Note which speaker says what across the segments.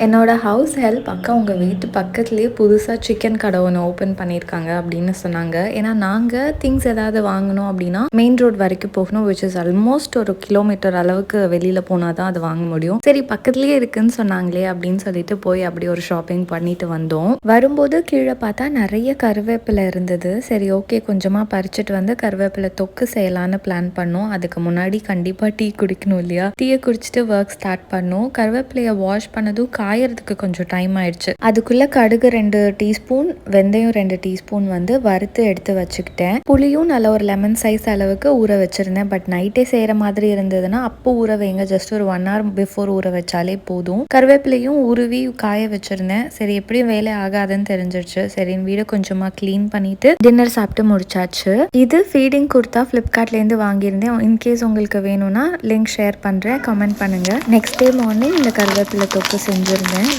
Speaker 1: என்னோட house help அக்கா உங்கள் வீட்டு பக்கத்துலேயே புதுசாக சிக்கன் கடை ஒன்று ஓப்பன் பண்ணியிருக்காங்க அப்படின்னு சொன்னாங்க. ஏன்னா நாங்கள் திங்ஸ் ஏதாவது வாங்கணும் அப்படின்னா மெயின் ரோட் வரைக்கும் போகணும், விச் இஸ் ஆல்மோஸ்ட் ஒரு கிலோமீட்டர் அளவுக்கு வெளியில் போனால் தான் அது வாங்க முடியும். சரி பக்கத்துலேயே இருக்குன்னு சொன்னாங்களே அப்படின்னு சொல்லிட்டு போய் அப்படி ஒரு ஷாப்பிங் பண்ணிட்டு வந்தோம். வரும்போது கீழே பார்த்தா நிறைய கருவேப்பிலை இருந்தது. சரி ஓகே, கொஞ்சமாக பறிச்சுட்டு வந்து கருவேப்பிலை தொக்கு செய்யலான்னு பிளான் பண்ணோம். அதுக்கு முன்னாடி கண்டிப்பாக டீ குடிக்கணும் இல்லையா? டீயை குடிச்சிட்டு ஒர்க் ஸ்டார்ட் பண்ணோம். கருவேப்பிலையை வாஷ் பண்ணதும் காயறதுக்கு கொஞ்சம் டைம் ஆயிடுச்சு. அதுக்குள்ள கடுகு 2 டீஸ்பூன், வெந்தயம் 2 டீஸ்பூன் வந்து வறுத்து எடுத்து வச்சுக்கிட்டேன். புளியும் நல்ல ஒரு லெமன் சைஸ் அளவுக்கு ஊற வச்சிருந்தேன். பட் நைட்டே செய்யற மாதிரி இருந்ததுன்னா அப்போ ஊற வைங்க, ஜஸ்ட் ஒரு 1 hour பிஃபோர் ஊற வச்சாலே போதும். கருவேப்பிலையும் உருவி காய வச்சிருந்தேன். சரி எப்படியும் வேலை ஆகாதுன்னு தெரிஞ்சிருச்சு. சரி வீடை கொஞ்சமா கிளீன் பண்ணிட்டு டின்னர் சாப்பிட்டு முடிச்சாச்சு. இது ஃபீடிங் குர்த்தா ஃப்ளிப்கார்ட்லேருந்து வாங்கியிருந்தேன். இன்கேஸ் உங்களுக்கு வேணும்னா லிங்க் ஷேர் பண்ணுறேன், கமெண்ட் பண்ணுங்க. நெக்ஸ்ட் டே மார்னிங் இந்த கருவேப்பிலை தொக்கு செஞ்சிருந்தேன்.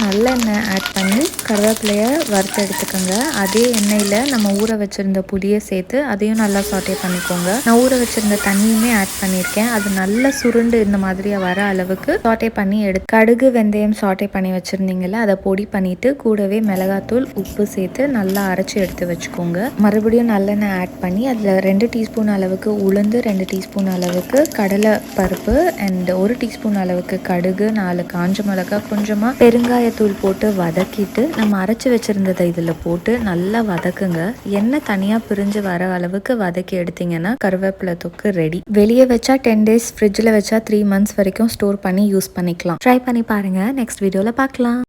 Speaker 1: நல்லெண்ணெய் ஆட் பண்ணி கருவேப்பிலையை வறுத்து எடுத்துக்கோங்க. அதே எண்ணெயில் நம்ம ஊற வச்சிருந்த புளியை சேர்த்து அதையும் நல்லா சாட்டே பண்ணிக்கோங்க. நான் ஊற வச்சிருந்த தண்ணியுமே ஆட் பண்ணியிருக்கேன். அது நல்லா சுருண்டு இந்த மாதிரி வர அளவுக்கு சாட்டே பண்ணி கடுகு வெந்தயம் சாட்டே பண்ணி வச்சிருந்தீங்கல்ல, அதை பொடி பண்ணிட்டு கூடவே மிளகாத்தூள் உப்பு சேர்த்து நல்லா அரைச்சி எடுத்து வச்சுக்கோங்க. மறுபடியும் நல்லெண்ணெய் ஆட் பண்ணி அதில் 2 டீஸ்பூன் அளவுக்கு உளுந்து, 2 டீஸ்பூன் அளவுக்கு கடலை பருப்பு அண்ட் 1 டீஸ்பூன் அளவுக்கு கடுகு, 4 காஞ்ச மிளகாய், கொஞ்சமாக பெருங்காயத்தூள் போட்டு வதக்கிட்டு நம்ம அரைச்சி வச்சிருந்ததை இதில் போட்டு நல்லா வதக்குங்க. எண்ணெய் தனியாக பிரிஞ்சு வர அளவுக்கு வதக்கி எடுத்தீங்கன்னா கருவேப்பிலை தொக்கு ரெடி. வெளியே வச்சா 10 days, ஃப்ரிட்ஜில் வச்சா 3 months வரைக்கும் ஸ்டோர் பண்ணி யூஸ் பண்ணிக்கலாம். ட்ரை பண்ணி பாருங்க. நெக்ஸ்ட் வீடியோவில் பார்க்கலாம்.